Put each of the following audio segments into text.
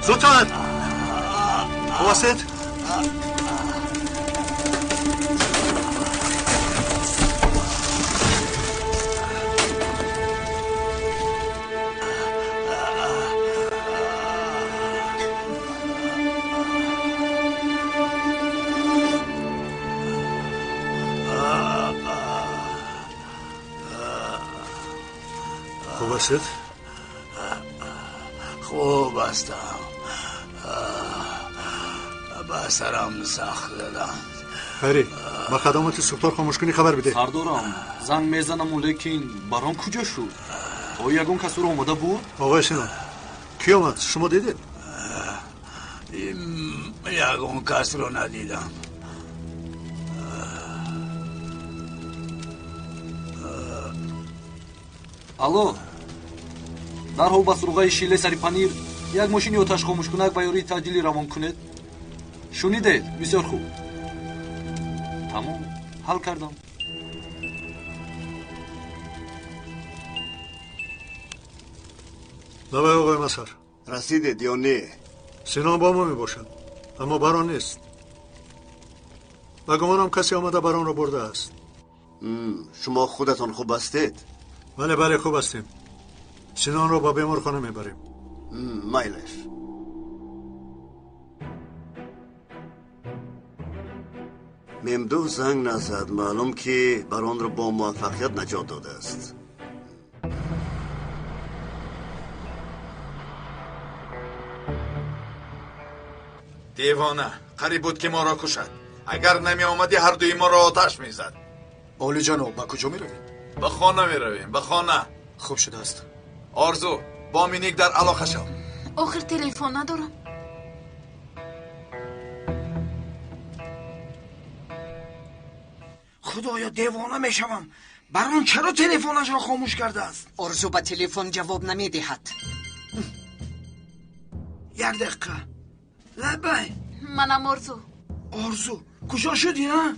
زودتر. واسط. خوب است؟ خوب هستم. بسرم سخت دادم. خیری با خدمات سوختار خاموش کنی خبر بده. سردارم زنگ میزنم لیکن برام کجا شد؟ آیا یگون کس رو اومده بود؟ آقای سینان کی آمد؟ شما دیدید؟ یگون کس رو ندیدم. الو дарҳол ба сурғаи шиле сари панир як мошини оташхомӯшкунак ба ёрии таъҷилӣ равон кунед. шунидед? бисёр хуб. тамом ҳал кардам. давай آقای مسار. رسیدید یا نه؟ سینان با ما می باشد اما بران نیست. و گمانم کسی آمده بران را برده است. شما خودتان خوب هستید؟ بله خوب هستیم. سینان را با بیمارخانه میبریم. مایلش. ممدوح زنگ نزد. معلوم که بران را با موفقیت نجات داده است. دیوانه قریب بود که ما را کشد. اگر نمی آمدی هر دوی ما را آتش میزد. اولی جناب با کجا می رویم؟ به خانه می رویم. به خانه. خوب شده است. آرزو با مینیک در علاقه شو. آخر تلفن ندارم. خدایا دیوانه می شوم. بران چرا تلفنش را خاموش کرده است؟ آرزو به تلفن جواب نمی دهد. یک دقیقه. لبه منم آرزو. آرزو کجا شدی ها؟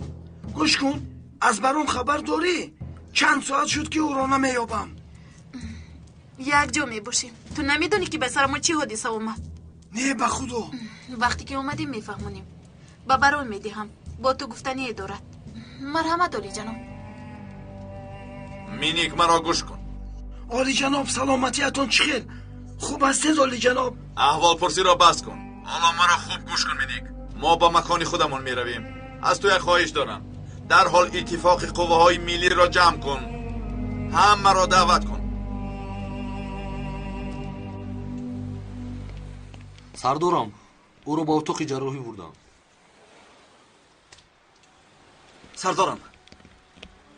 گوش کن. از برام خبر داری؟ چند ساعت شد که او را نمیابم. یک جا می باشیم. تو نمیدونی که به سر ما چی حادثه اومد؟ نه به خدا. وقتی که اومدیم میفهمونیم. با برام میدهم. با تو گفتنی دارد. مرحمت عالی جناب. مینیک مرا گوش کن. عالی جناب سلامتیتون چخیر؟ خوب هستید عالی جناب؟ احوال پرسی را بس کن. حالا مرا خوب گوش کن مینیک. ما با مکان خودمون می رویم. از تو یک خواهش دارم. در حال اتفاق قوه‌های ملی را جمع کن. همه را دعوت کن. سردارم او را با اتاق جراحی بردم.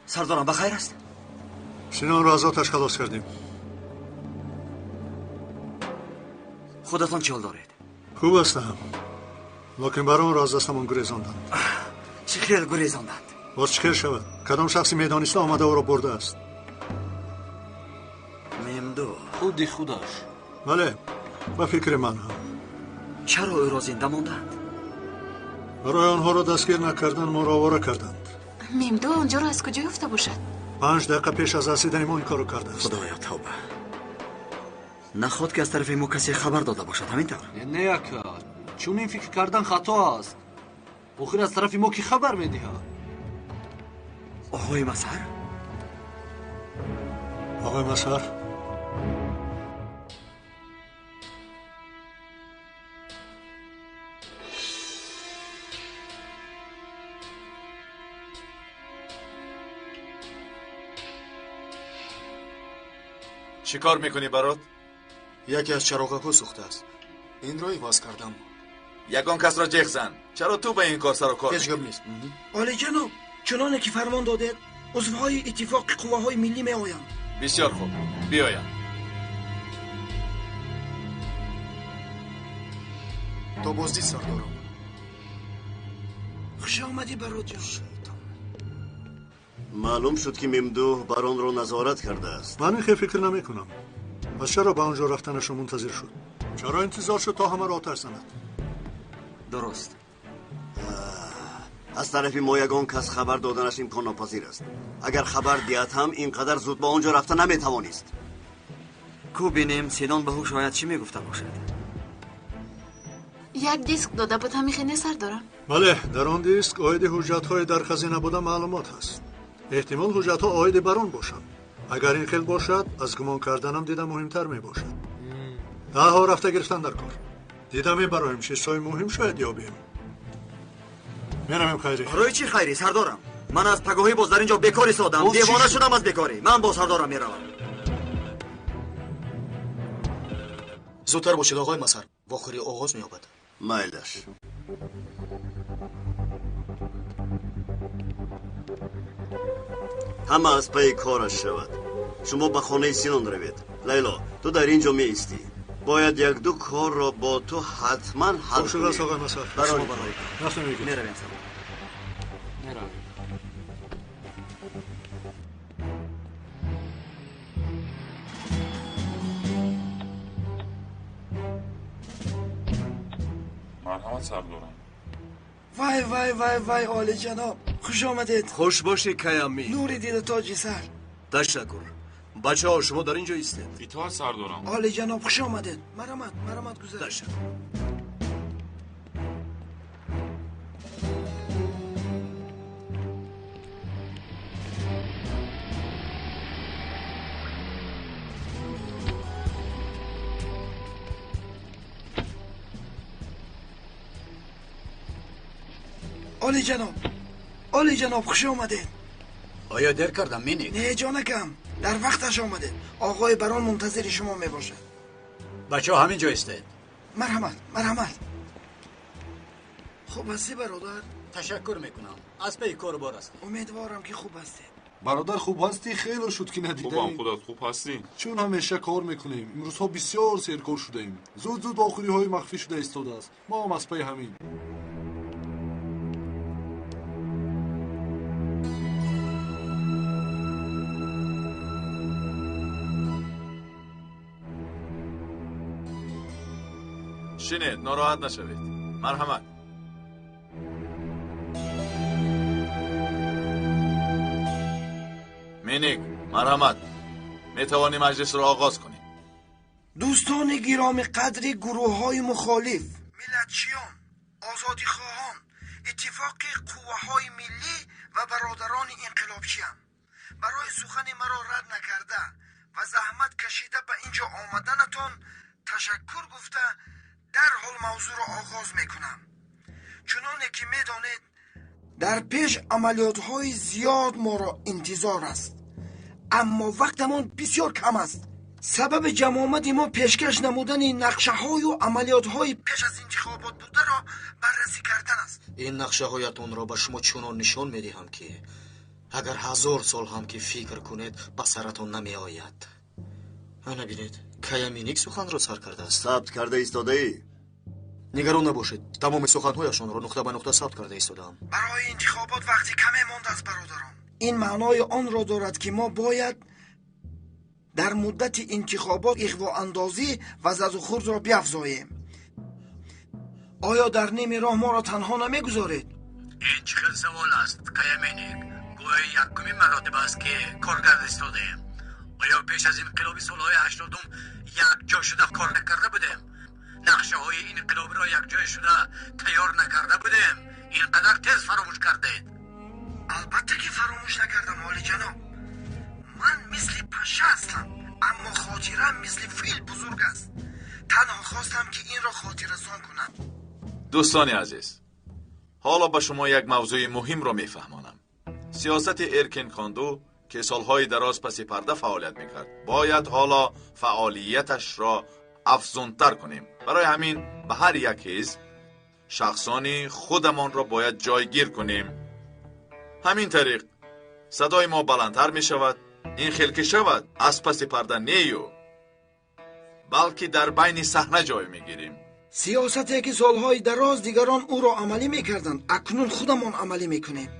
سردارم بخیر است؟ سینان را از آتش خلاص کردیم. خودتان چه حال دارید؟ خوب هستم. لکن بران را از دستمان گریزاندند. چه خیلی گریزاندند؟ باز چه شود؟ کدام شخصی میدانسته آمده او را برده است؟ ممدوح خودی خودش. بله با فکر من هم. چرا او را زنده ماندند؟ برای آنها را دستگیر نکردن ما را آواره کردند. ممدوح آنجا را از کجا یافته باشد؟ 5 دقیقه پیش از رسیدن ما این کارو کرده است. خدایا توبه. نخواد که از طرف ما کسی خبر داده باشد همینطور؟ نه یکا چون این فکر کردن خطا است. آخر از طرف ما کی خبر میدهد؟ آقای مسهر؟ آقای مسهر؟ چی کار میکنی برات؟ یکی از چراغک‌ها سوخته است. این را عوض کردم. یگان کس را جیغ زن. چرا تو به این کار سر و کار هیچ گپ نیست. عالی جناب چنانه که فرمان دادید عضوهای اتفاق قوه‌های ملی می آیند. بسیار خوب بیایم. تو بازدید سردارم. خوش آمدی برات جان. معلوم شد که ممدوح بران را نظارت کرده است. من این خیلی فکر نمی کنم. پس چرا به آنجا رفتنش منتظر شد؟ چرا انتظار شد تا همه را آتش زند؟ درست. از طرف ما یگان کس خبر دادنش امکان ناپذیر است. اگر خبر دهد هم اینقدر زود به آنجا رفته نمیتوانست. کو بینیم سینان به هوش آید چی میگفته باشد؟ یک دیسک داده بود همین خیلی سر دارم. بله، در آن دیسک آید حجت‌های در خزینه بوده معلومات هست. احتمال حجت‌ها آید بران باشند. اگر این خیل باشد از گمان کردنم دیدم مهمتر می باشد. ها رفته گرفتن در کار. دیدم برایم چیزهای مهم شاید یابیم. میرم خیری. برای چی خیری سردارم؟ من از پگاهی باز در اینجا بیکاری سادم. دیوانه شدم از بیکاری. من با سردارم میروم. زودتر باشید آقای مسر. واخری آغاز مییابد. مایلش. همه از پی کارش شود. شما به خانه سینان روید. لیلا تو در اینجا می ایستی. باید یک دو کار را با تو حتما حل کنی. خوش آقای مسر. برای نفس میگی. میرویم. مرحمت سردارم. وای وای وای وای عالی جناب، خوش آمدید. خوش باشی کیامی. نوری دید تاجی سر. تشکر. بچه ها شما در اینجا ایستید. ایتال سردارم. عالی جناب خوش آمدید. مرحمت گذار. تشکر. عالی جناب خوش آمدید. آیا دیر کردم مینیک؟ نه جانکم، در وقتش آمده. آقای بران منتظر شما می باشد. بچه ها همین جا استید. مرحمت. خوب هستی برادر؟ تشکر میکنم. از پی کار بار است. امیدوارم که خوب هستی. برادر خوب هستی؟ خیلی شد که ندیدیم. خوبم خودت خوب هستی؟ چون همیشه کار میکنیم. امروزها بسیار سیرکار شده ایم. زود آخری های مخفی شده ایستاده است. ما هم از پی همین. شینید ناراحت نشوید. مرحمت. مینیک مرحمت. میتوانی مجلس را آغاز کنیم. دوستان گرامی قدری گروه های مخالف، ملتچیان، آزادی خواهان، اتفاق قوه های ملی و برادران انقلابچیان، برای سخن مرا رد نکرده و زحمت کشیده به اینجا آمدنتان تشکر گفته در حال موضوع را آغاز میکنم. چنانه که میدانید در پیش عملیات های زیاد ما را انتظار است، اما وقتمان بسیار کم است. سبب جمع آمد ما پیشکش نمودن نقشه های و عملیات های پیش از انتخابات بوده را بررسی کردن است. این نقشه هایتون را به شما چنان نشان میدهم که اگر 1000 سال هم که فکر کنید به سرتون نمی آید. انا بینید کیامینیک سخن را سر کرده است. ثبت کرده ایستاده ای؟ نگران نباشید، تمام سخنهایشان را نقطه به نقطه ثبت کرده ایستادم. برای انتخابات وقتی کمی مانده است برادران. این معنای آن را دارد که ما باید در مدت انتخابات اغوا اندازی و زد و خورد را بیفزاییم. آیا در نیم راه ما را تنها نمیگذارید؟ این چه سوال است کیامینیک؟ گویا یکمین مراتب است که کارگرد ایستادیم. آیا پیش از انقلاب سالهای 80 یک جا شده کار نکرده بودیم؟ نقشه های این انقلاب را یک جای شده تیار نکرده بودیم؟ اینقدر تیز فراموش کردید؟ البته که فراموش نکردم عالی جناب. من مثل پشه هستم، اما خاطرم مثل فیل بزرگ است. تنها خواستم که این را خاطره سان کنم. دوستان عزیز، حالا به شما یک موضوع مهم را میفهمانم. سیاست ارکین کاندو که سالهای دراز پس پرده فعالیت میکرد باید حالا فعالیتش را افزونتر کنیم. برای همین به هر یک حزب شخصانی خودمان را باید جایگیر کنیم. همین طریق صدای ما بلندتر می شود. این خیل که شود از پس پرده نیو بلکه در بین صحنه جای می گیریم. سیاستی که سالهای دراز دیگران او را عملی میکردند اکنون خودمان عملی میکنیم.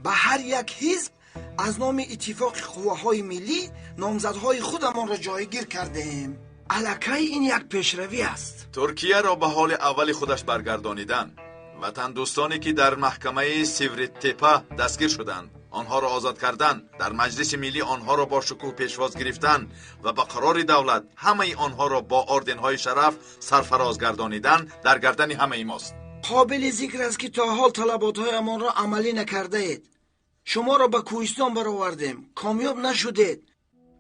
به هر یک حزب از نام اتفاق قوه‌های ملی نامزدهای خودمان را جایگیر کردیم. الکی این یک پیشروی است. ترکیه را به حال اول خودش برگردانیدن. وطن دوستانی که در محکمه سیورتپا دستگیر شدند آنها را آزاد کردن، در مجلس ملی آنها را با شکوه پیشواز گرفتن و به قرار دولت همه آنها را با آردنهای شرف سرفراز گردانیدن در گردن همه ماست. قابل ذکر است که تا حال طلبات‌هایمان را عملی نکرده اید. شما را به کوهستان برآوردیم، کامیاب نشدید.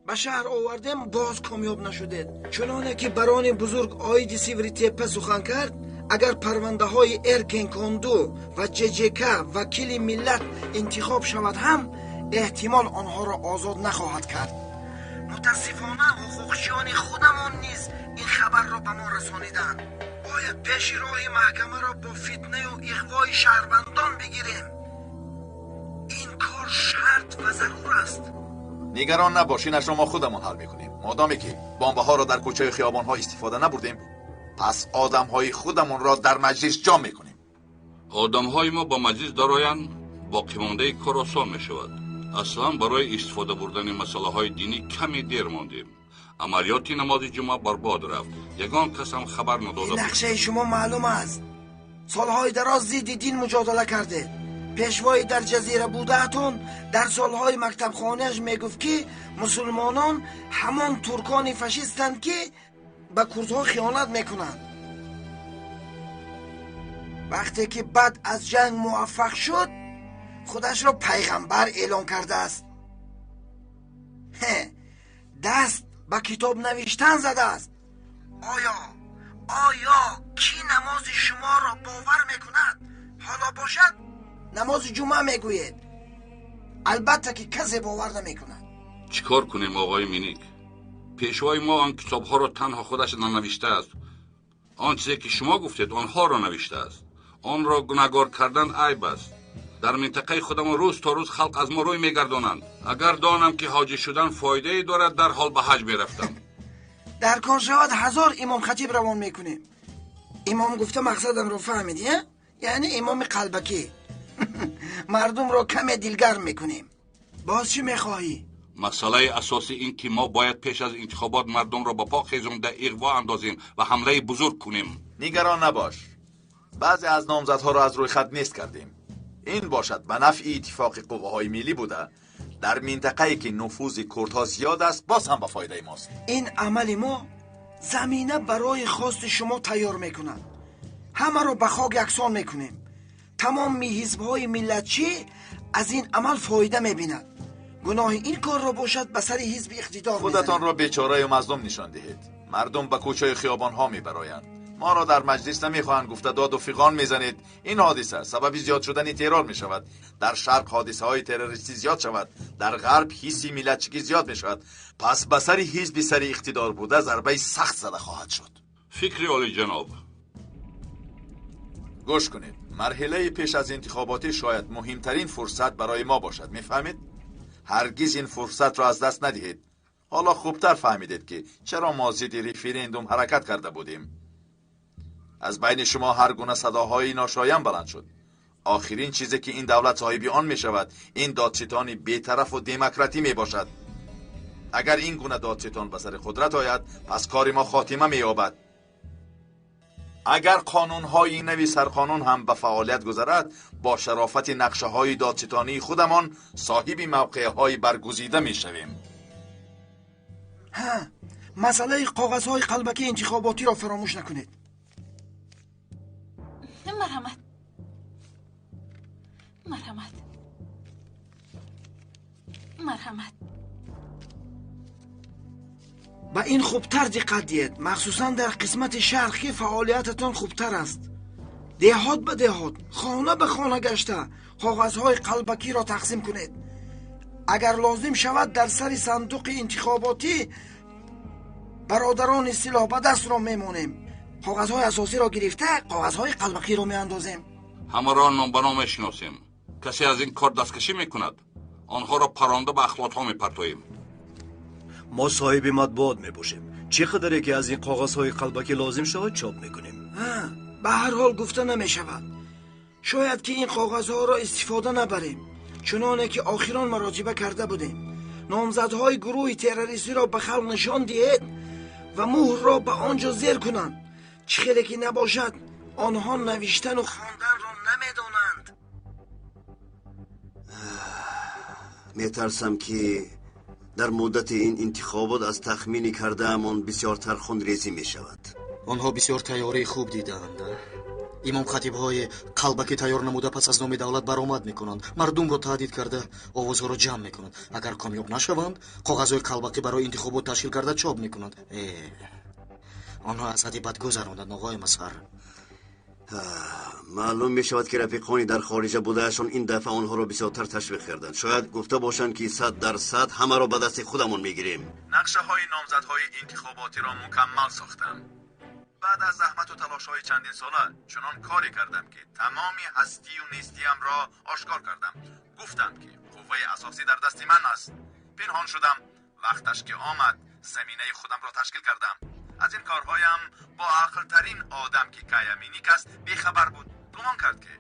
به شهر آوردیم، باز کامیاب نشدید. چنانه که بران بزرگ آید سیوری تپه سخن کرد، اگر پرونده های ارکن کاندو و ججکا وکیل ملت انتخاب شود هم احتمال آنها را آزاد نخواهد کرد. متاسفانه حقوقچیان خودمان نیز این خبر را به ما رسانیدند. باید پیش راه محکمه را با فتنه و اغوای شهروندان بگیریم. این کار شرط و ضرور است. نگران نباشین، ما خودمون حل میکنیم. مادامی که بمب ها را در کوچه خیابان ها استفاده نبردیم، پس آدم های خودمون را در مجلس جمع میکنیم. آدم های ما با مجلس دارایند، باقی مانده کار آسان میشود. اصلا برای استفاده بردن مسئله های دینی کمی دیر ماندیم. عملیات نماز جمعه برباد رفت. یگان کس هم خبر نداده بود. نقشه شما معلوم است. سالهای دراز ضد دین مجادله کرده. پیشوای در جزیره بودهتون در سالهای مکتب خانهش میگفت که مسلمانان همان ترکان فاشیستند که به کردها خیانت میکنند. وقتی که بعد از جنگ موفق شد خودش را پیغمبر اعلان کرده است. دست به کتاب نوشتن زده است. آیا کی نماز شما را باور میکند؟ حالا باشد نماز جمعه میگوید. البته که کسی باور نمیکند. چیکار کنیم آقای مینیک؟ پیشوای ما آن کتاب ها را تنها خودش ننوشته است. آن چیزی که شما گفتید آنها را نوشته است. آن را گناهکار کردن عیب است. در منطقه خودم روز تا روز خلق از ما روی میگردانند. اگر دانم که حاجی شدن فایده ای دارد در حال به حج میرفتم. در کار شود 1000 امام خطیب روان میکنیم. امام گفته مقصدم رو فهمیدی؟ یعنی امام قلبکی. مردم رو کم دلگرم میکنیم. باز چی میخواهی؟ مسئله اساسی این که ما باید پیش از انتخابات مردم را با پا خیزونده اغوا اندازیم و حمله بزرگ کنیم. نگران نباش. بعضی از نامزدها را از روی خط نیست کردیم. این باشد به نفع اتفاق قوه‌های ملی بوده. در منطقه‌ای که نفوذ کردها زیاد است باز هم به فایده ماست. این عمل ما زمینه برای خواست شما تیار میکنند. همه رو به خاک یکسان میکنیم. تمام حزب‌های ملتچی از این عمل فایده میبیند. گناه این کار را باشد به سر حزب اقتدار خودتان را بیچاره و مظلوم نشان دهید. مردم به کوچه خیابان ها میبرایند. ما را در مجلس نمیخواهند گفته داد و فیغان میزنید. این حادثه سبب زیاد شدن ترور میشود. در شرق حادثه های تروریستی زیاد شود، در غرب حسی ملتچگی زیاد میشود. پس به سر حزب سر اقتدار بوده ضربه سخت زده خواهد شد. فکری عالی جناب. گوش کنید. مرحله پیش از انتخاباتی شاید مهمترین فرصت برای ما باشد. میفهمید؟ هرگز این فرصت را از دست ندهید. حالا خوبتر فهمیدید که چرا ما ضد ریفرندوم حرکت کرده بودیم. از بین شما هر گونه صداهای ناشایان بلند شد. آخرین چیزی که این دولت صاحبی آن می شود این دادستانی بی‌طرف و دموکراتی می باشد. اگر این گونه دادستان به سر قدرت آید پس کار ما خاتمه می یابد. اگر قانون‌های نوی سرقانون هم به فعالیت گذرد با شرافت نقشه‌های دادستانی خودمان صاحب موقع‌های برگزیده می‌شویم. مسئله کاغذهای قلبکی انتخاباتی را فراموش نکنید. مرحمت. با این خوبتر دقت دید، مخصوصا در قسمت شرقی فعالیتتان خوبتر است. دهات به دهات، خانه به خانه گشته کاغذهای قلبکی را تقسیم کنید. اگر لازم شود در سر صندوق انتخاباتی برادران سلاح به دست را میمونیم. کاغذهای اساسی را گرفته کاغذهای قلبکی را میاندازیم. همه را نام به نام میشناسیم. کسی از این کار دستکشی میکند آنها را پرانده به اخلاط‌ها میپرتوییم. ما صاحب مطبوعات میباشیم. چقدری که از این کاغذهای قلبکی لازم شود چاپ میکنیم. به هر حال گفته نمیشود. شاید که این کاغذها را استفاده نبریم، چنانه که آخران مراجعه کرده بودیم. نامزدهای گروه تروریستی را به خلق نشان دهید و مهر را به آنجا زیر کنند. چه که نباشد آنها نوشتن و خواندن را نمیدانند. میترسم که در مدت این انتخابات از تخمینی کرده امان بسیارتر خونریزی می شود. آنها بسیار تیاری خوب دیدند. امام خطیب‌های قلبکی تیار نموده پس از نام دولت برآمد میکنند، مردم را تهدید کرده آوازها را جمع میکنند. اگر کامیاب نشوند کاغذهای قلبکی برای انتخابات تشکیل کرده چاپ میکنند. آنها از حدی بد گذراندند آقای مسخر. معلوم می شود که رفیقانی در خارج بودهشان این دفعه آنها را بسیارتر تشویق کردند. شاید گفته باشند که 100% همه را به دست خودمون میگیریم. نقشه های نامزدهای انتخاباتی را مکمل ساختم. بعد از زحمت و تلاش های چندین ساله چنان کاری کردم که تمامی هستی و نیستیم را آشکار کردم. گفتم که قوه اساسی در دست من است. پنهان شدم. وقتش که آمد زمینه خودم را تشکیل کردم. از این کارهایم با عقل ترین آدم که کایامینیک است بیخبر بود. گمان کرد که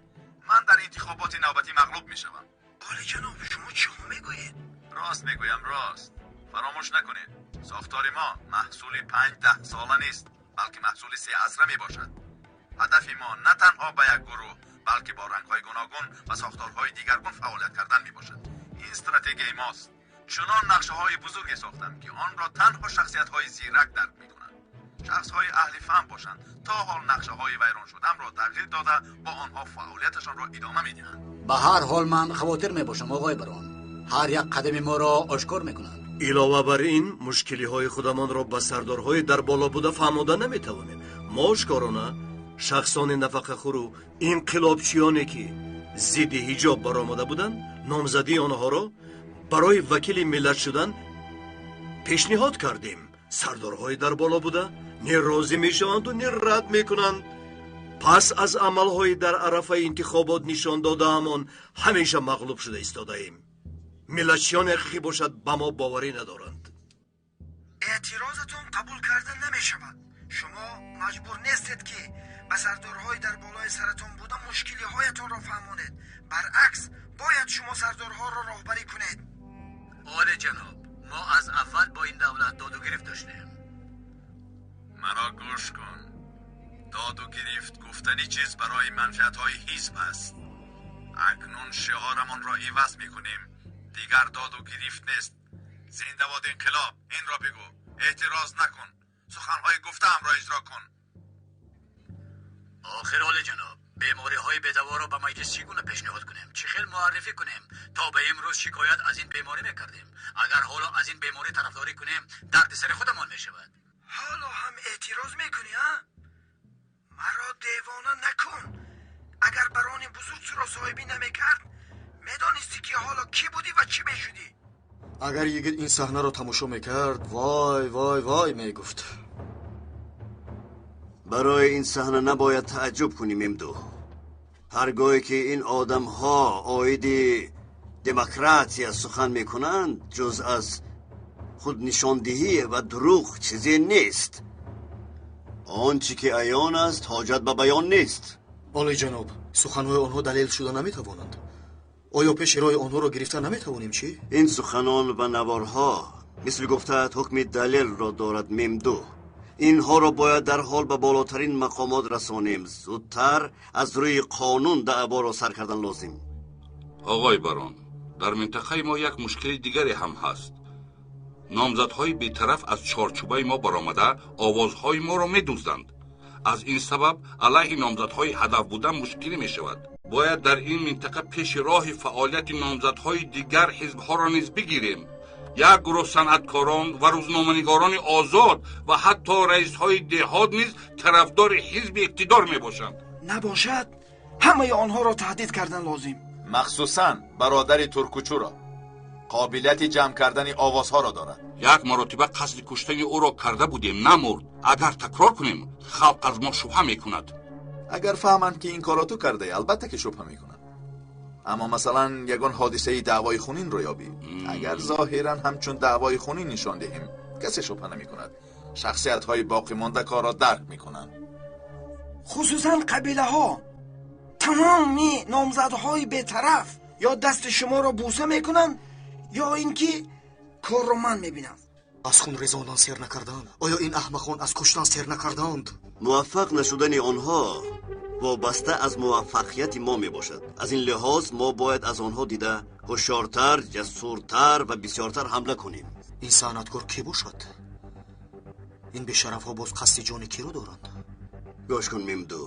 من در انتخابات نوبتی مغلوب می شوم. آلی جناب شما چه میگویید؟ راست میگویم، راست. فراموش نکنید ساختار ما محصول 5-10 ساله نیست، بلکه محصول 3 عصره می باشد. هدف ما نه تنها به یک گروه بلکه با رنگ‌های گوناگون و ساختارهای دیگرگون فعالیت کردن می باشد. این استراتژی ماست. چنان نقشه‌های بزرگی ساختم که آن را تنها شخصیت‌های زیرک درک می‌کنند. شخص‌های اهل فهم باشند. تا حال نقشه‌های ویران شدم را تغییر داده با آنها فعالیتشان را ادامه می‌دهند. به هر حال من خاطر میباشم آقای بران، هر یک قدم ما را آشکار میکنند. علاوه بر این مشکلی های خودمان را به سردارهای در بالا بوده فهموده نمیتوانیم. ما آشکارانه شخصان نفقه خورو انقلابچیانی که ضد حجاب برآمده بودند نامزدی آنها را برای وکیل ملت شدن پیشنهاد کردیم. سردارهای در بالا بوده نه راضی میشوند و نه رد میکنند. پس از عملهای در عرفه انتخابات نشان داده همان همیشه مغلوب شده ایستاده ایم. ملتچیان حقیقی باشد به ما باوری ندارند. اعتراضتون قبول کرده نمی شود. شما مجبور نیستید که به سردارهای در بالای سرتون بوده مشکلی هایتون را فهمانید. برعکس باید شما سردارها را راهبری کنید. آره جناب، ما از اول با این دولت داد و گرفت داشتیم. مرا گوش کن. داد و گرفت گفتنی چیز برای منفعت‌های حزب است. اکنون شعارمان را عوض می‌کنیم. دیگر داد و گرفت نیست. زنده باد انقلاب. این را بگو. اعتراض نکن. سخنهای گفته‌ام را اجرا کن. آخر حال جناب، بیماری‌های بدوا را به مجلس چگونه پیشنهاد کنیم؟ چه خیل معرفی کنیم؟ تا به امروز شکایت از این بیماری می‌کردیم. اگر حالا از این بیماری طرفداری کنیم درد سر خودمان می‌شود. حالا هم اعتراض می‌کنی ها؟ مرا دیوانه نکن. اگر بران بزرگ را صاحبی نمی‌کرد میدانستی که حالا کی بودی و چی میشدی. اگر یگید این صحنه را تماشا میکرد وای وای وای میگفت. برای این صحنه نباید تعجب کنیم امدو. هرگاهی که این آدم ها عاید دموکراسی سخن میکنند جز از خود نشاندهی و دروغ چیزی نیست. آنچه که عیان است حاجت به بیان نیست. عالی جناب، سخنهای آنها دلیل شده نمیتوانند. آیا پیش رای آنها را گرفته نمیتوانیم چی؟ این سخنان و نوارها مثل گفته حکم دلیل را دارد ممدو. اینها را باید در حال به بالاترین مقامات رسانیم. زودتر از روی قانون دعوا را سر کردن لازم. آقای بران، در منطقه ما یک مشکل دیگری هم هست. نامزدهای بی‌طرف از چارچوبه ما برآمده آوازهای ما را می‌دزدند. از این سبب علیه نامزدهای هدف بودن مشکلی می شود. باید در این منطقه پیش راه فعالیت نامزدهای دیگر حزبها را نیز بگیریم. یک گروه صنعتکاران و روزنامه‌نگاران آزاد و حتی رئیس‌های دهات نیز طرفدار حزب اقتدار می باشند. نباشد همه آنها را تهدید کردن لازم. مخصوصاً برادر ترکوچو را. قابلیت جمع کردن آوازها را دارد. یک مرتبه قصد کشتن او را کرده بودیم، نمرد. اگر تکرار کنیم خلق از ما شبهه میکند. اگر فهمند که این کارا تو کرده البته که شبهه میکنند. اما مثلا یگان حادثه دعوای خونین رو یابی. اگر ظاهرا همچون دعوای خونین نشان دهیم کسی شبهه نمیکند. شخصیت های باقی مانده کار را درک میکنند. خصوصا قبیله ها تمامی نامزدهای بی‌طرف یا دست شما را بوسه میکنند یا اینکه کار رو من میبینم. از خون ریزاندن سیر نکردند. آیا این احمقان از کشتن سیر نکردند؟ موفق نشدن آنها وابسته از موفقیت ما می باشد. از این لحاظ ما باید از آنها دیده ҳушёртар, ҷасуртар ва бисёртар ҳамла кунем. ин санъаткор ки бошад? ин бешарафҳо боз қасди ҷони киро доранд? гӯш кун мемду,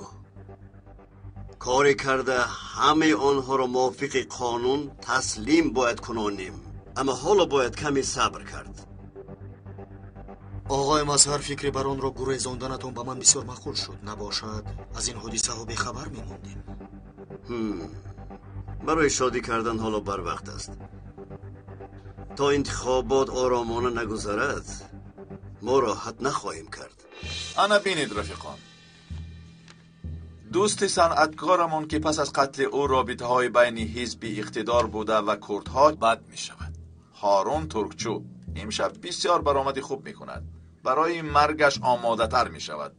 коре карда ҳамаи онҳоро мувофиқи қонун таслим бояд кунонем, аммо ҳоло бояд каме сабр кард. оғои мазҳар фикри бар онро гурезонданатон ба ман бисёр маъқул шуд. Набошад аз ин ҳодисаҳо бехабар мемондем. барои шодӣ кардан ҳоло барвақт аст. то интихобот оромона нагузарад, мо роҳат нахоҳем кард. ана бинед рафиқон, дӯсти санъаткорамон ки пас аз қатли ӯ робитаҳои байни ҳизби иқтидор буда ва курдҳо бад мешавад. ҳорун туркчӯ имшаб бисёр баромади хуб мекунад. барои маргаш омодатар мешавад.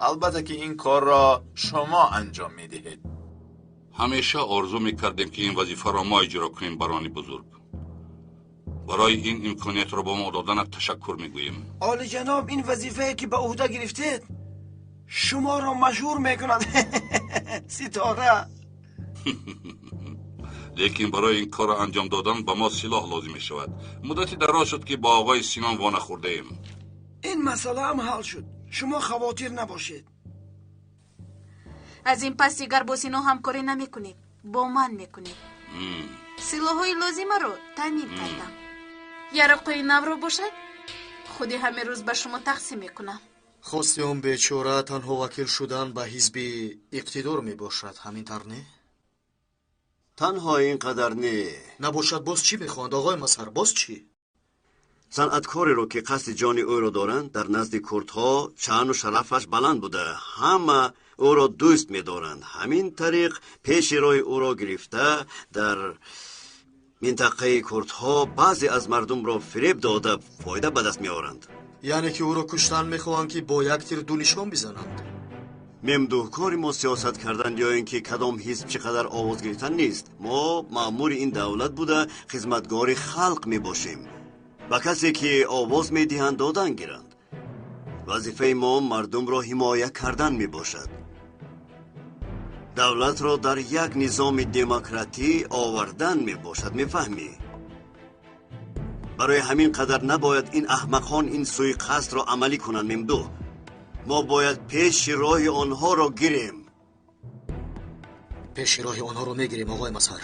албатта ки ин корро шумо анҷом медиҳед. ҳамеша орзу мекардем ки ин вазифаро мо иҷро кунем барони бузург. барои ин имкониятро ба мо доданат ташаккур мегӯем. олиҷаноб, ин вазифае ки ба уҳда гирифтед шуморо машҳур мекунад. ситора. лекин барои ин корро анҷом додан ба мо силоҳ лозим мешавад. муддати дароз шуд ки ба оғои Синон вона хӯрдаем. ин масъала ҳам ҳал шуд. шумо хавотир набошед. аз ин пас дигар бо Сино ҳамкорӣ намекунед, бо ман мекунед. силоҳҳои лозимаро таъмин кардам. ярақҳои навро бошад, худи ҳамин рӯз ба шумо тақсим мекунам. хости он бечора танҳо вакил шудан ба ҳизби иқтидор мебошад, ҳамин тар не? танҳо ин қадар не. набошад боз чӣ мехоҳанд оғои мазҳар, боз чӣ? санъаткореро ки қасди ҷони ӯро доранд дар назди курдҳо шаъну шарафаш баланд буда, ҳама ӯро дӯст медоранд. ҳамин тариқ пеши роҳи ӯро гирифта дар минтақаи курдҳо баъзе аз мардумро фиреб дода фоида ба даст меоранд. яъне ки ӯро куштан мехоҳанд ки бо як тир ду нишон бизананд. мемдуҳ, кори мо сиёсат кардан ё ин ки кадом ҳизб чӣ қадар овоз гирифтан нест. мо маъмури ин давлат буда хизматгори халқ мебошем. ба касе ки овоз медиҳанд додан гиранд. вазифаи мо мардумро ҳимоя кардан мебошад. давлатро дар як низоми демократӣ овардан мебошад, мефаҳмӣ? барои ҳамин қадар набояд ин аҳмақон ин суиқасдро амалӣ кунанд. мемдуҳ, мо бояд пеши роҳи онҳоро гирем. пеши роҳи онҳоро мегирем оғои мазҳар.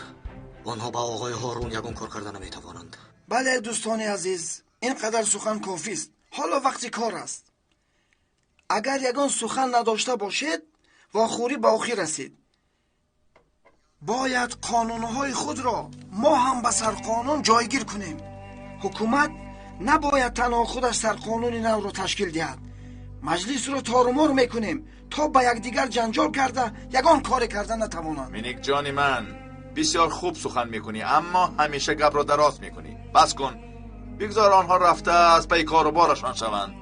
онҳо ба оғои ҳорун ягон кор карда наметавонанд. бале дӯстони азиз, ин қадар сухан кофист. ҳоло вақти кор аст. агар ягон сухан надошта бошед, вохӯрӣ ба охир расид. бояд қонунҳои худро мо ҳам ба сарқонун ҷойгир кунем. ҳукумат набояд танҳо худаш сарқонуни навро ташкил диҳад. маҷлисро торумор мекунем то ба якдигар ҷанҷол карда ягон коре карда натавонанд. миник ҷони ман, бисёр хуб сухан мекунӣ, аммо ҳамеша гапро дароз мекунӣ. бас кун, бигзор онҳо рафта аз пай кору борашон шаванд.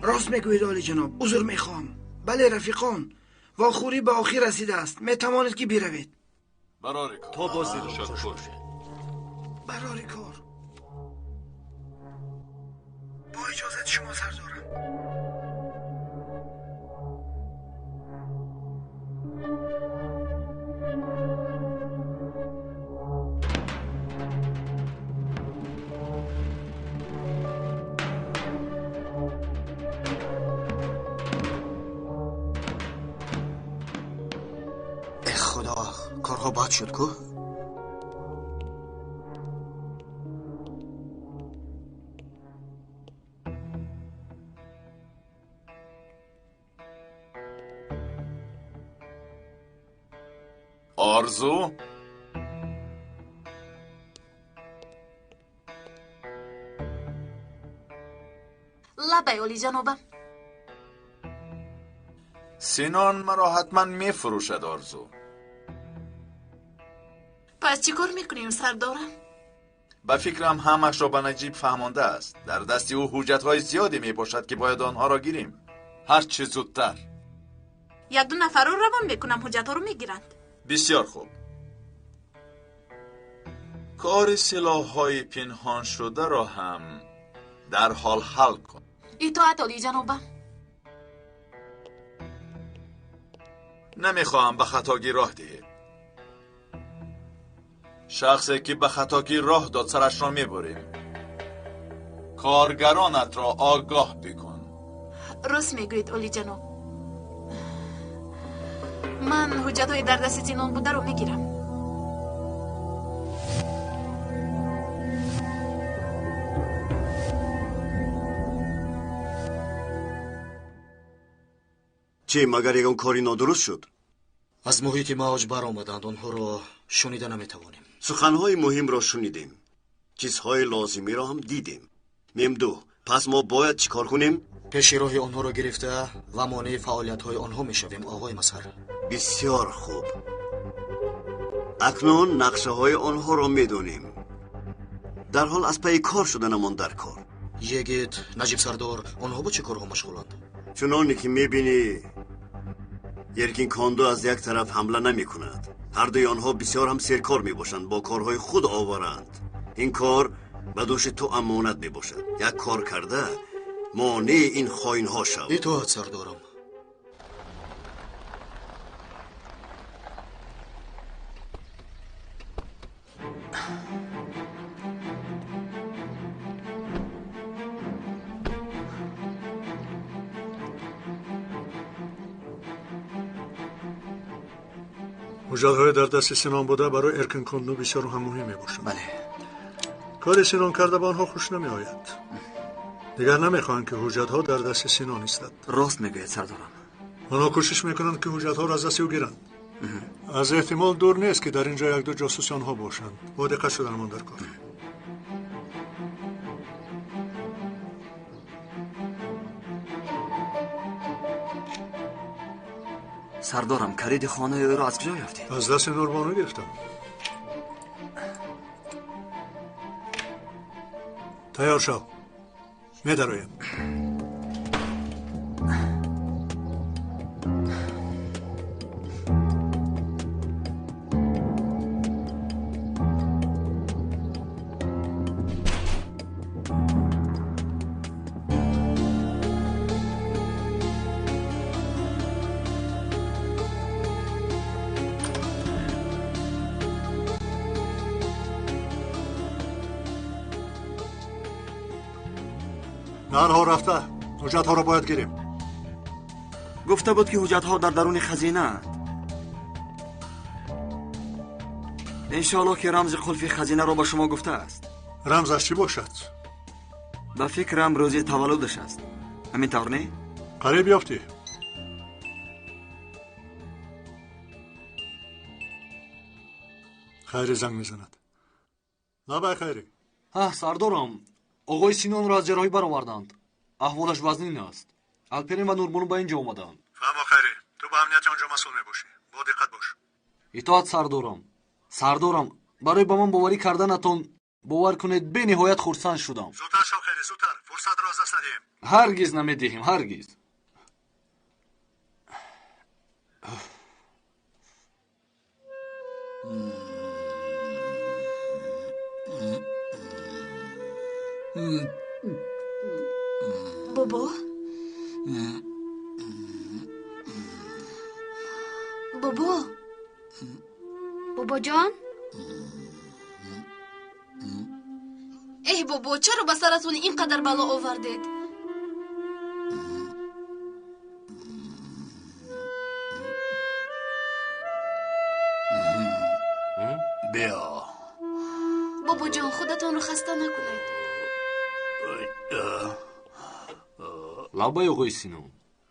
рост мегӯед олиҷаноб, узр мехоҳам. бале рафиқон, вохӯрӣ ба охир расидааст. метавонед ки биравед. барори кор. то бози барори кор. با اجازت شما سردارم. خدا کارها بد شد که آرزو لبای اولی جنابم. سینان مرا حتما میفروشد آرزو. پس چی کار میکنیم سردارم؟ به فکرم همش را به نجیب فهمانده است. در دستی او حجتهای زیادی می باشد که باید آنها را گیریم. هر چه زودتر. یک دو نفر رو روان بکنم حجت ها رو میگیرند. بسیار خوب. کار سلاح‌های پنهان شده را هم در حال حل کن. اطاعت عالی جنابم. نمیخواهم به خطاگی راه دهید. شخصی که به خطاکی راه داد سرش را میبریم. کارگرانت را آگاه بکن. راست میگویید اولی جناب. من حجت‌های در دست سینان بوده رو میگیرم. چی مگر یکم کاری نادرست شد؟ از محیط موج برآمدند، آنها را شنیده نمیتوانیم. سخنهای مهم را شنیدیم، چیزهای لازمی را هم دیدیم. ممدو، پس ما باید چیکار کنیم؟ پیش راه آنها را گرفته و مانع فعالیت‌های آنها میشویم آقای مظهر. بسیار خوب. اکنون نقشه های آنها را میدونیم. در حال از پی کار شدنمان در کار. یگید نجیب سردار، آنها با چه کارها مشغولند؟ چنانی که میبینی یرکین کاندو از یک طرف حمله نمی کند. هر دوی آنها بسیار هم سرکار می باشند، با کارهای خود آورند. این کار به دوش تو امانت می باشد. یک کار کرده مانع این خائن ها شو. اطاعت سردارم. حجت‌های در دست سینان بوده برای ارکن کاندو بسیار هم مهم میباشند. بله. کار سینان کرده به آنها خوش نمی آید. دیگر نمیخواهند که حجت‌ها در دست سینان ایستد. راست میگوید سردارم. آنها کوشش میکنند که حجت‌ها را از دست او گیرند. از احتمال دور نیست که در اینجا یک دو جاسوس آنها باشند. با دقت شدنمان در کار. سردارم، کلید خانه او را از کجا یافتید؟ از دست نوربانو گرفتم. تیار شو. می‌درایم. آنها رفته. حجت ها را باید گیریم. گفته بود که حجت ها در درون خزینه اند. انشاءالله که رمز قلف خزینه را با شما گفته است. رمزش چی باشد؟ به فکرم روزی تولدش است. همین طور نه؟ قریب یافتی. خیری زنگ میزند. نبای خیری. سردارم، آقای سینان را از جراحی برآوردند. احوالش وزنین است. الپرین و نوربانو به اینجا آمدند. فهمو خیری، تو به امنیت آنجا مسئول میباشی. با دقت باش. اطاعت سردارم، برای به من باوری کردنتان باور کنید به نهایت خرسند شدم. زودتر شو خیری، زودتر. فرصت را از دست ندهیم. هرگز نمیدهیم، هرگز. بابا بابا جان، ای بابا، چرا به سرتون اینقدر بلا آوردید؟ بیا بابا جان، خودتان رو خسته نکنید. لبای آقای سینان.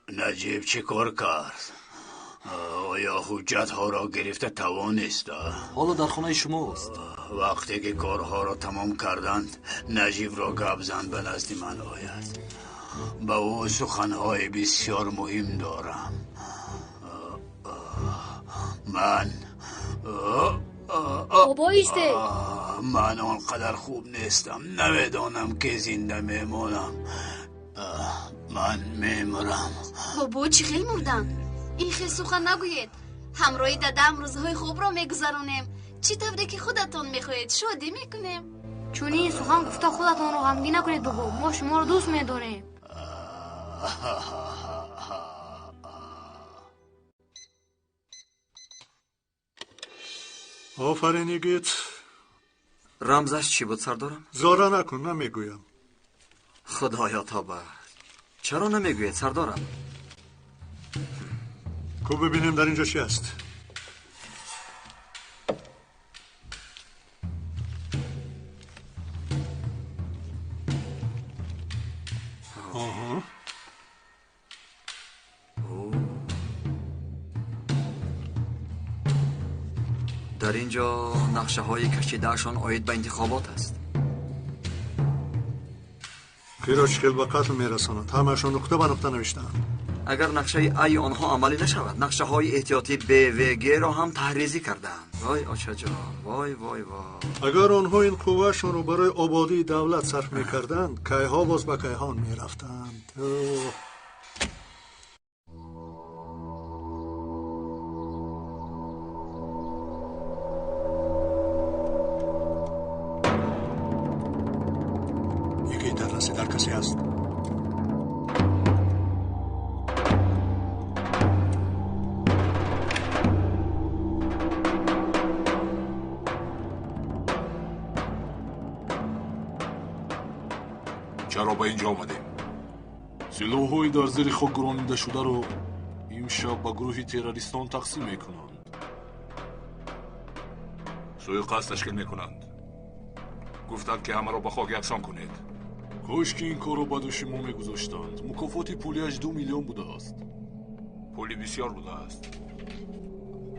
نجیب چه کار کرد؟ آیا حجت ها را گرفته توانست؟ حالا در خانه شماست. وقتی که کارها را تمام کردند نجیب را گپ زد به نزد من آید. به او سخنهای بسیار مهم دارم. من بابا ایسته. من آنقدر خوب نیستم، نمیدانم که زنده میمونم. من میمرم. بابا چی خیلی مردم؟ این خیلی سخن نگوید. همراهی دادم روزهای خوب را میگذرونیم. چی طوری که خودتان میخواهید شادی میکنیم. چون این سخن گفته خودتان رو غمگین نکنید بابا، ما شما رو دوست میداریم. آفرین یگیت، رمزش چی بود سردارم؟ زارا نکن، نمیگویم. خدایا توبه. چرا نمیگوید سردارم؟ کو ببینیم در اینجا چی است. آها. در اینجا نقشه های کشیدهشان آید به انتخابات است. خیراچکل به قتل میرساند. همهشان نقطه به نقطه نوشتند. اگر نقشه ای آنها عملی نشود، نقشه های احتیاطی ب و گ را هم تحریزی کردند. وای آچا جان، وای وای وای. اگر آنها این قوهشان رو برای آبادی دولت صرف میکردند، کیها باز به کیهان میرفتند. یکی در رسیدن کسی است. چرا به اینجا آمدیم؟ سلاح‌های در زیر خاک گرانیده شده رو امشب به گروه تروریستان تقسیم میکنند. سوءقصد تشکیل میکنند. گفتند که همه را به خاک یکسان کنید. کاش که این کار را به دوش ما میگذاشتند. مکافات پولیش 2 میلیون بوده است. پولی بسیار بوده است.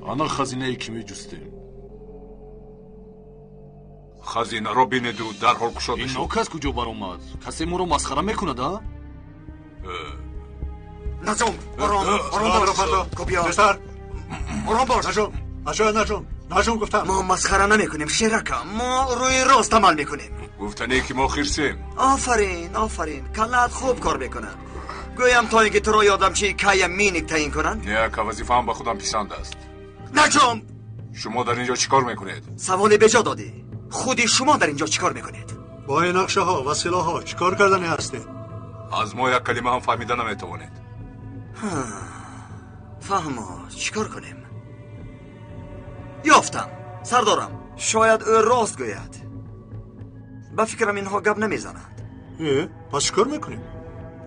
انا خزینه ای که میجستیم. خزینه را بینید و در حال گشاده این نوک از کجا برآمد؟ کسی ما را مسخره میکند ها؟ نجوم آرام باش. کبیا پسر آرام باش. نجوم گفتم. ما مسخره نمیکنیم شیرکا، ما روی راست عمل میکنیم. گفتنی که ما خیرسیم. آفرین کلت خوب کار میکنن. گویم تا اینکه تو را یادم چی که مینیک تعیین کنن. نه که وظیفه هم به خودم پسند است. نجوم شما در اینجا چیکار میکنید؟ سوال بجا دادی. خودی شما در اینجا چیکار میکنید؟ با این نقشه ها و سلاح ها چیکار کردنی هستید؟ از ما یک کلمه هم فهمیده نمیتوانید. فهمو چیکار کنیم؟ یافتم سردارم، شاید او راست گوید. به فکرم اینها گپ نمیزنند. پس چیکار میکنیم؟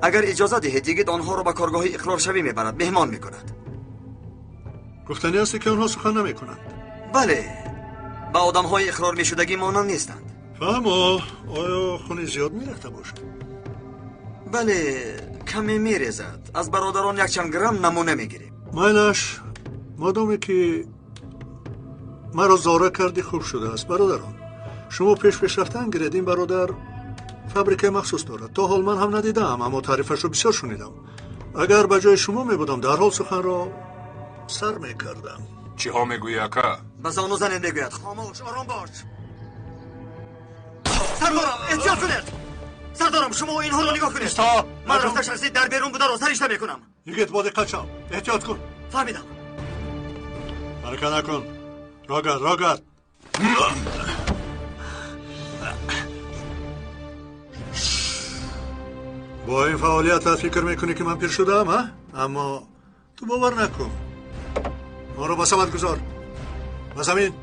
اگر اجازه دهید دیگه آنها را به کارگاه اقرار شوی میبرد، مهمان میکند. گفتنی هستی که آنها سخن نمیکنند؟ بله، با آدم های اقرار میشدگی مانند نیستند. فهمو آیا خونی زیاد میرخته باشد؟ بله کمی میریزد. از برادران 1 گرم نمونه میگیریم. مایلش مادامی که مرا زاره کردی خوب شده است. برادران شما پیش رفتن گیرید. این برادر فابریکه مخصوص دارد. تا حال من هم ندیدم، اما تعریفش رو بسیار شنیدم. اگر به جای شما میبودم در حال سخن را سر میکردم. چی ها میگویی اکا؟ بزانو زننده گوید. خاموش آرام باش. سردارم احتیاط کنید. سردارم شما اینها رو نگاه کنید. من رفته شخصی در بیرون بوده رو سرش نمیکنم. یکت با دقت شو. احتیاط کن. فهمیدم. حرکت نکن. راگرد با این فعالیت فکر میکنی که من پیر شدم ها؟ اما تو باور نکن. ما رو با سمت گذار. با زمین.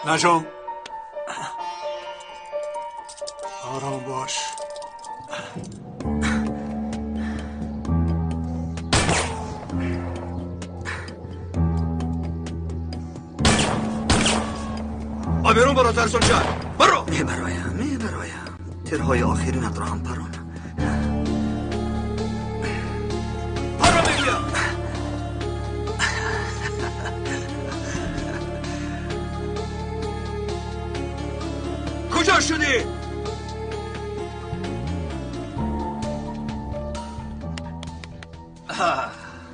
نجوم آرام باش. بیرون برو ترسون شهر. برو. میبرایم ترهای آخری ندارم پرون. برو میگیم. کجا شدی؟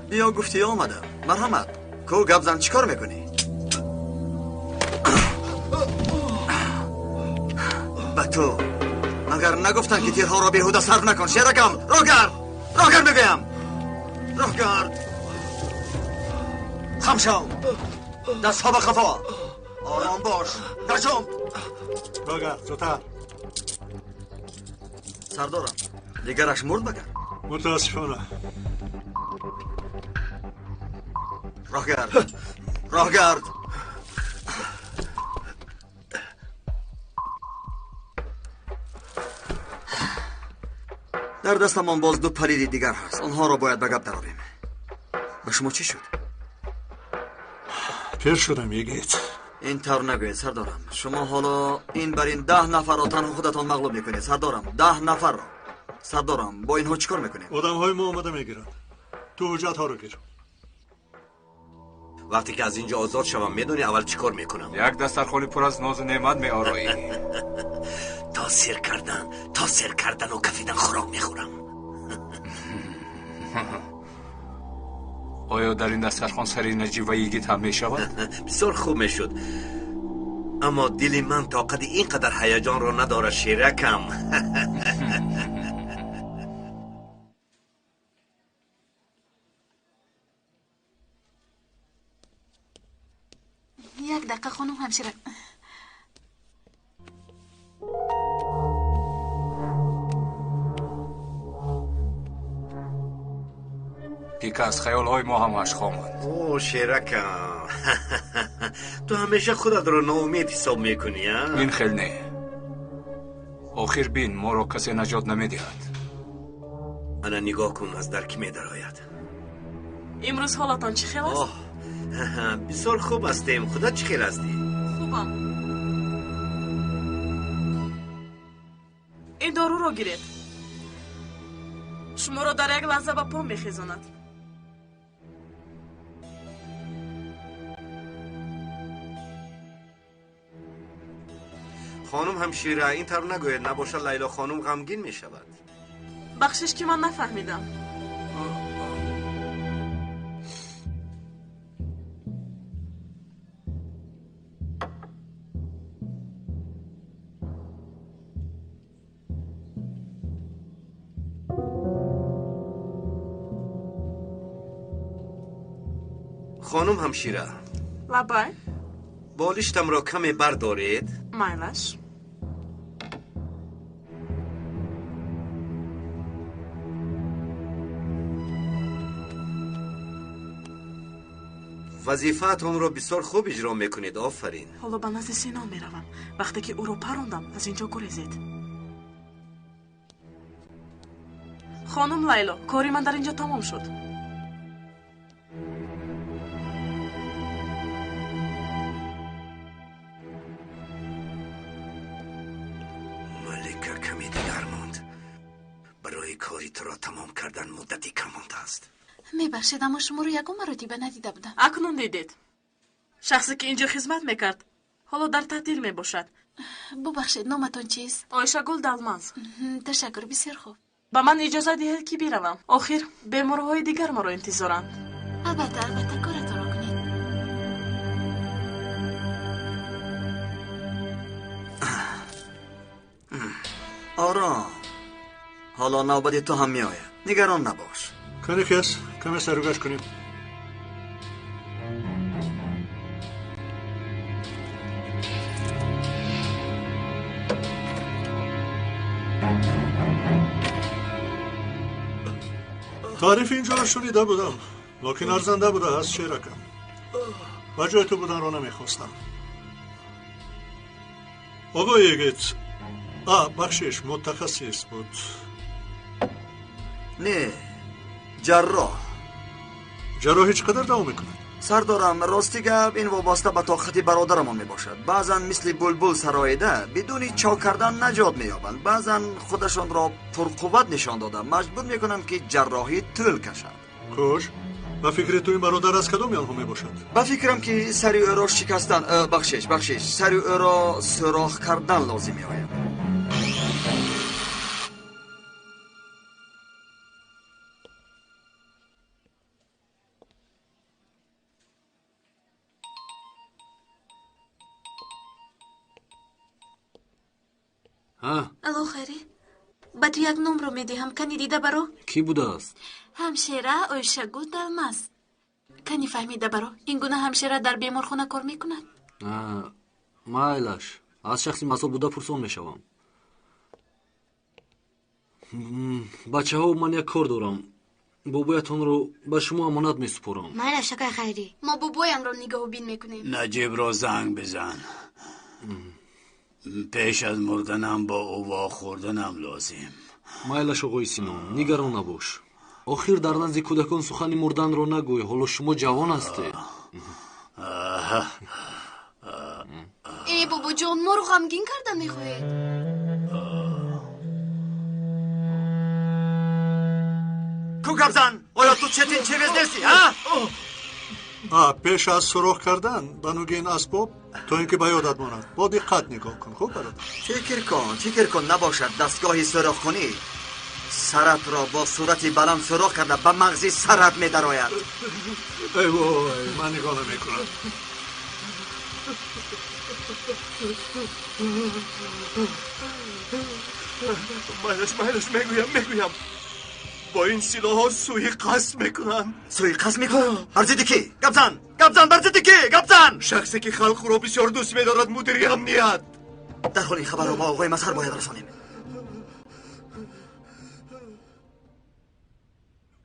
بیا گفتی آمدم. مرحمت. کو گبزن چیکار میکنی؟ تو مگر نگفتن که تیرها را بیهوده صرف نکن. شیرکم راگرد بگویم. راگرد خم شو. دست ها به خفا. آرام باش. نجوم. راگرد زودتر. سردارم دیگرش مرد بگر. متاسفانه. راگرد در دستمان باز دو پلید دیگر هست. آنها را باید به گپ درآوریم. به شما چی شد؟ پیر شدم یگیت. این طور نگوید سردارم. شما حالا این بر این 10 نفر را تنها خودتان مغلوب میکنید سردارم. 10 نفر را. سردارم با اینها چیکار میکنید؟ آدم‌های ما آمده میگیرند. تو حجت ها رو گیر. وقتی که از اینجا آزاد شوم میدونی اول چیکار میکنم؟ یک دسترخوان پر از ناز و نعمت میآرایی. تا سیر کردن و کفیدن خوراک میخورم. آیا در این دسترخوان سری نجیب و یگیت هم میشود؟ بسیار خوب میشد، اما دل من طاقت اینقدر هیجان رو نداره شیرکم. یک دقیقه خانم همشیره. دیگه از خیالهای ما همش خامند. اوه شیرکم، تو همیشه خودت رو ناامید حساب میکنی ها؟ این خیلی نه. آخر بین ما رو کسی نجات نمیدهد. انا نگاه کن از در کی میدراید. امروز حالتان چی خیل است؟ بسیار خوب هستیم. خدا چی خیل هستی؟ خوبم. این دارو رو گیرید. شما رو در یک لحظه به پا میخیزاند. خانم همشیره این طور نگوید، نباشه لیلا خانم غمگین می شود. بخشش که من نفهمیدم. خانم همشیره لبای بالشتم را کمی بردارید. مایلش. وظیفه‌تون رو بسیار خوب اجرا میکنید. آفرین. حالا به نزد سینا میروم. وقتی که او رو پروندم از اینجا گریزید. خانم لیلا، کاری من در اینجا تمام شد. ملکه کمی دیگر ماند. برای کاری تو را تمام کردن مدتی کم مانده است. میبخشید اما شما رو یکم مرتبه ندیده بودم. اکنون دیدید. شخصی که اینجا خدمت میکرد حالا در تعطیل میباشد. ببخشید نامتون چیست؟ آیشه گل دلمنز. تشکر، بسیار خوب. به من اجازه دهید که بروم. آخر بیمارهای دیگر ما رو انتظارند. البته کارتون را کنید. آرام. حالا نوبت تو هم میآید. نگران نباش. کنیکس کمی سروگش کنیم. تعریف اینجا را شنیده بودم، لکن ارزنده بوده هست شیرکم. و جای تو بودن رو نمیخواستم. آقای یگیت بخشش متخصص بود. نه، جراحی چقدر دوام میکنه؟ سردارم راستی گپ این وابسته به طاقت برادرمان میباشد. بعضا مثل بلبل سرایده بدون چاک کردن نجات مییابند. بعضا خودشان را پرقوت نشان داده مجبور میکنند که جراحی طول کشد. کاش و فکر تو این برادر از کدوم آنها میباشد؟ با فکرم که سری او را شکستن بخشش سری او را سوراخ کردن لازم میآید. الو خیری، با تو یک نمره میدهم، کنی دیده برو؟ کی بوده است؟ همشیره آیشگو دلمز. کنی فهمیده برو؟ این گونه همشیره در بیمارخانه کار میکند؟ مایلش از شخصی مسئول بوده پرسان میشوم. بچه ها من یک کار دارم. بابایتان رو به شما امانت میسپارم. مایلش شکای خیری، ما بابایم رو نگاه و بین میکنیم. نجیب را زنگ بزن. پیش از مردنم با او واخوردنم لازم. майлаш оғои Синон, нигарон набош. охир дар назди кӯдакон сухани мурданро нагӯй, ҳоло шумо ҷавон ҳастед. бобоҷон, моро ғамгин карда мехоҳед? ку гапзан, оё ту четин чевез нести, пеш аз суроғ кардан ба нугин асбоб то ин ки ба ёдат монад бо диққат нигоҳ кун. хуб бародар, фикр кун набошад дастгоҳи суроғкунӣ саратро бо сурати баланд суроғ карда ба мағзи сарат медарояд. ای وای، من نگاه نمیکنم. مایلش میگویم با این سلاح ها سوی قصد میکنن. سوی قصد میکنن؟ برزیدی کی؟ گبزن برزیدی کی؟ گبزن شخصی که خلق رو بسیار دوست میدارد مدیری امنیت. در حال این خبر رو با آقای مسهر باید رسانیم.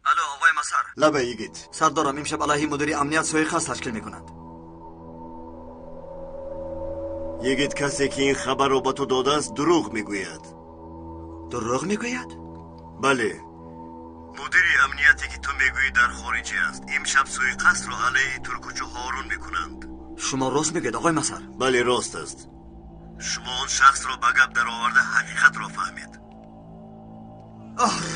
الو آقای مسهر. لبه یگید سردارم امشب علیه مدیری امنیت سوی قصد تشکیل میکنند. یگید کسی که این خبر رو با تو داده است دروغ میگوید. دروغ میگوید؟ بله، مدیری امنیتی که تو میگویی در خارجی است. امشب سوی قصد رو علیه ترکوچ و هارون میکنند. شما راست میگید آقای مسهر؟ بله راست است. شما اون شخص رو به گپ در آورده حقیقت رو فهمید.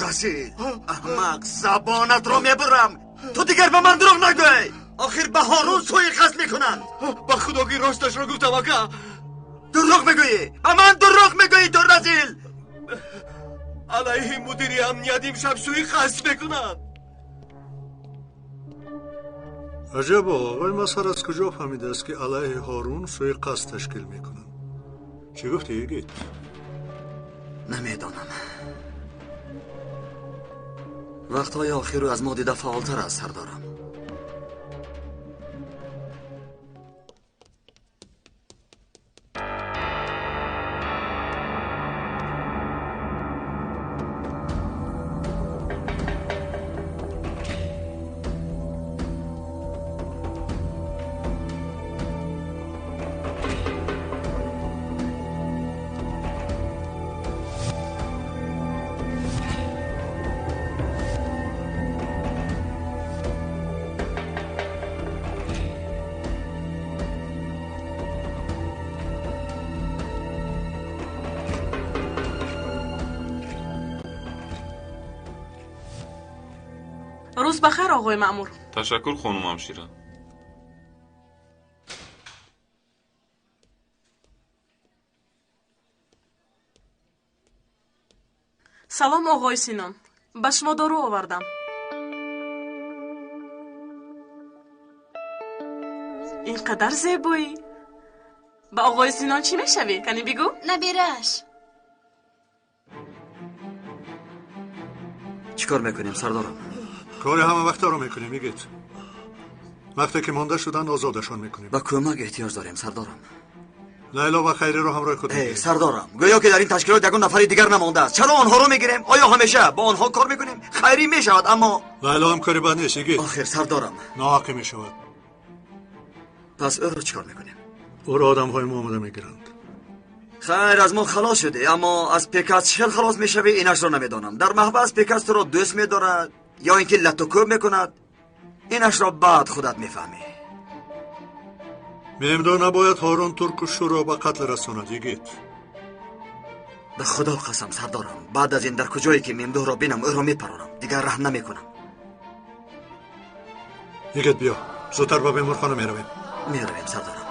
رسید احمق، زبانت رو میبرم. تو دیگر به من دروغ نگوی. آخر به هارون سوی قصد میکنند. با خدا که راستش رو گفتم آقا. دروغ میگویی، به من دروغ میگویی تو رزیل. علیه مدیری امنیت امشب سوی قصد میکنند. عجب، آقای مسهر از کجا فهمیده است که علیه هارون سوی قصد تشکیل میکنند؟ چی گفتی یگید؟ نمیدانم. وقتهای آخر رو از ما دیده فعالتر است سردارم. روز بخیر آقای مأمور. تشکر خانم همشیره. سلام آقای سینان، به شما دارو آوردم. اینقدر زیبایی. با آقای سینان چی میشوی؟ کنی بگو؟ نبیرش. چیکار میکنیم سردارم؟ کار همه وقتا رو میکنیم میگید. وقتی که مانده شدن آزادشان میکنیم. با کمک احتیاج داریم سردارم. لیلا و خیری رو همراه خود میگیریم. سردارم، گویا که در این تشکیلات یگان نفری دیگر نمانده است. چرا آنها رو میگیریم؟ آیا همیشه با آنها کار میکنیم؟ خیری میشود اما لیلا هم کاری بد نیست یگید. آخر سردارم ناحقی میشود. پس او رو چیکار میکنیم؟ او رو آدم های معامله میگیرند. خیر، از ما خلاص شده، اما از پیکاس چه خلاص میشوی اینش رو نمیدانم. در محبت پیکاس تو رو دوست میدارد یا اینکه لطوکوب میکند؟ اینش را بعد خودت میفهمی. مهمدو نباید هارون ترکوشو را به قتل رساند یگید. به خدا قسم سردارم، بعد از این در کجایی که مهمدو را بینم او را میپرانم، دیگر رحم نمیکنم. یگید بیا، زودتر به بیمارخانه میرویم. میرویم سردارم.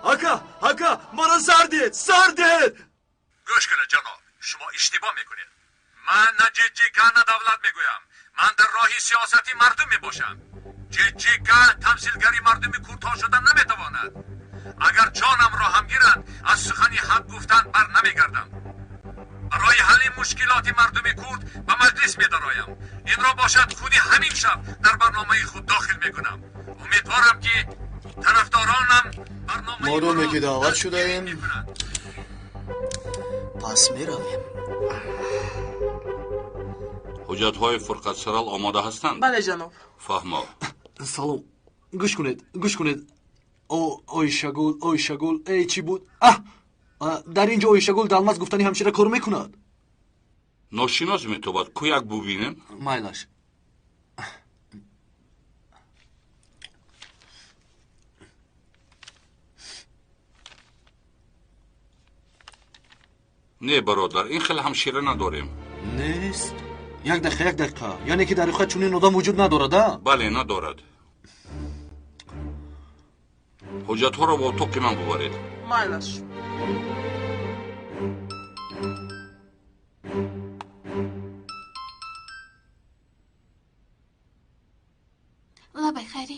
آقا مرا سردید. گوش کنید جناب، شما اشتباه میکنید. من نه جیجیکا نه دولت میگویم. من در راهی سیاستی مردم میباشم. جیجیکا تمثیلگری مردم کوتاه شدن نمیتواند. اگر جانم را هم گیرند از سخنی حق گفتن بر نمیگردم. برای حل مشکلات مردم کرد به مجلس میدرایم. این را باشد خودی همین شب در برنامه خود داخل میکنم. امیدوارم که طرفدارانم برنامه مادامی که دعوت شده ایم پس میرویم. حجت های فرقت سرال آماده هستند؟ بله جناب. فهما. سلام، گوش کنید. اوی شگول ای چی بود؟ дар ин ҷо оишагул далмаз гуфтани ҳамшира кор мекунад. ношинос метавад ку як бубинем. майлаш. не бародар, ин хеле ҳамшира надорем. нест. як дақиқа яъне ки дар хоҳ чунин одам вуҷуд надорад? бале, надорад. ҳуҷҷатҳоро ба отоқи ман бубаред. майлаш. лабай хайри.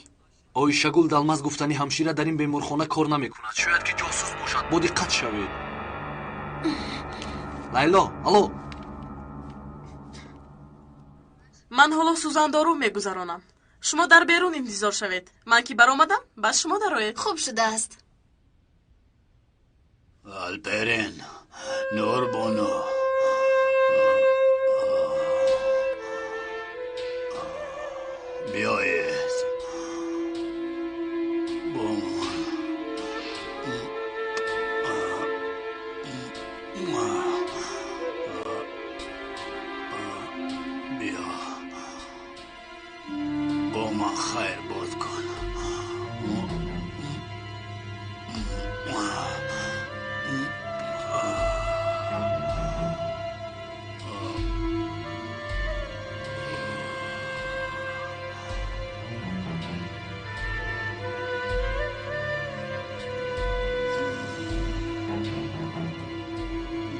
оишагул далмаз гуфтани ҳамшира дар ин беморхона кор намекунад. шояд ки ҷосус бошад. бо диққат шавед. лайло, алло. ман ҳоло сӯзандору мегузаронам. шумо дар берун интизор шавед. ман ки баромадам, баъд шумо дароед. хуб шудааст. алперин, нурбоно. биёед. خیر بود کن.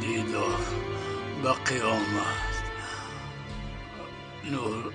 دیدار به قیامت. نور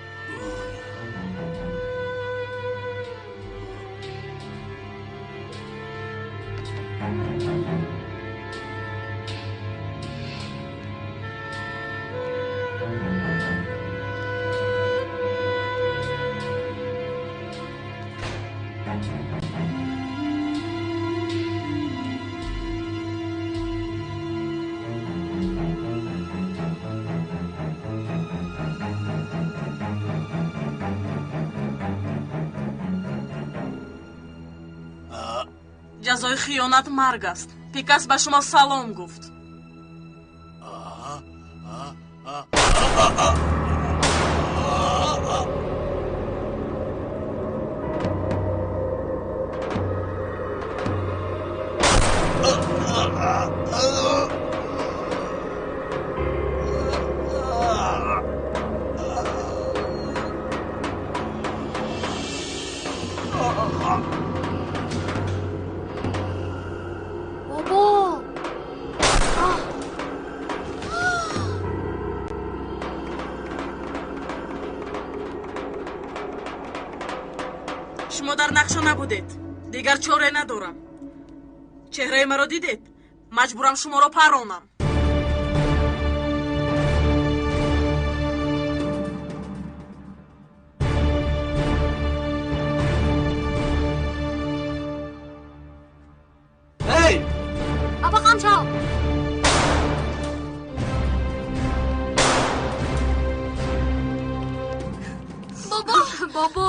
ҷазои хиёнат марг аст. пикас ба шумо салом гуфт. шумо дар нақша набудед. дигар чоре надорам. чеҳраи маро дидед? маҷбурам шуморо паронам. эй! аба қамчал! бобо!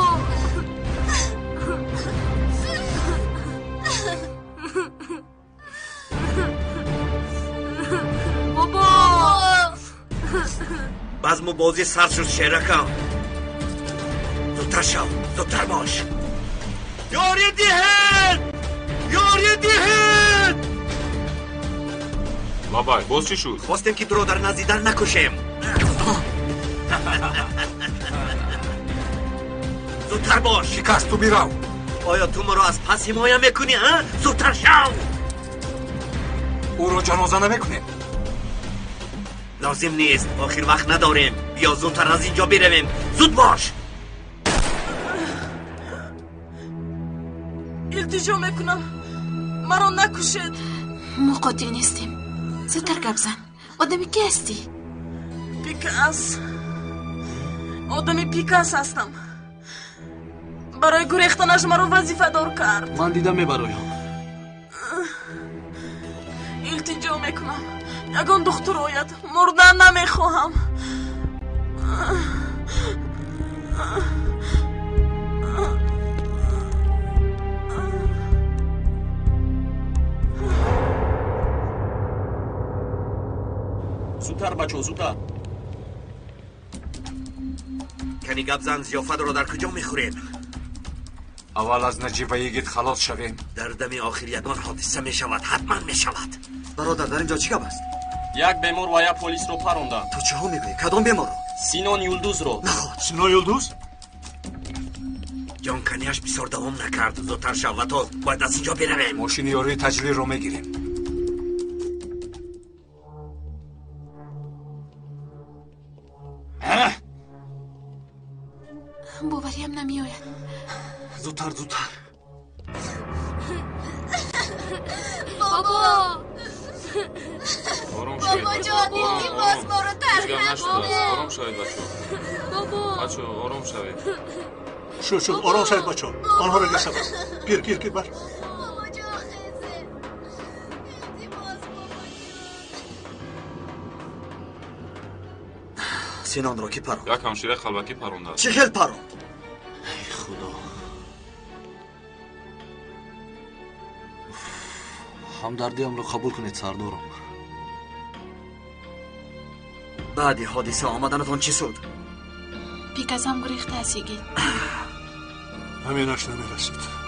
базму бозӣ сар шуд шеракам. зудтар шав, зудтар бош. ёрӣ диҳед! ёрӣ диҳед! лабай, боз чӣ шуд? хостем ки дуро дар назди дар накушем. зудтар бош. шикаст ту бирав. оё ту маро аз пас ҳимоя мекунӣ? зудтар шав. ӯро ҷаноза намекунем. лозим нест. охир вақт надорем. биё зудтар аз ин ҷо биравем. зуд бош. илтиҷо мекунам, маро накушед. мо қотил нестем. зудтар гап зан. одами ки ҳастӣ? пикас. одами пикас ҳастам. барои гурехтанаш маро вазифадор кард. ман дида мебароям. илтиҷо мекунам, ягон духтур ояд. мурдан намехоҳам. بچه زودتر. کنی گپ زن ضیافت را در کجا میخوریم؟ اول از نجیبگیت خلاص شویم. در دم آخر یگان حادثه میشود، حتما میشود. برادر در اینجا چی گپ است؟ یک بیمار و یک پلیس رو پروندن. تو چه ها میگویی؟ کدام بیمار رو؟ سینان یولدوز رو. نخواد. سینان یولدوز؟ جان کنیش بسیار دوام نکرد. زودتر شو و تو باید از اینجا برویم. ماشین یاری تجلی رو میگیریم. باوریم نمیآید. زودتر بابا آرام بابا جان دیدی باز ما رو ترک نکنه. آرام شوید بچه آرام شوید. شد آرام شوید بچه. آنها را گسته بست. گیر بر. سینان را کی پروند؟ یک همشیره خلوکی پرونده است. چه خیل پروند؟ ای خدا. همدردیم رو قبول کنید سردارم. بعد حادثه آمدنتان چی شد؟ پیک ازم گریخته است یگی. همینش نمیرسید.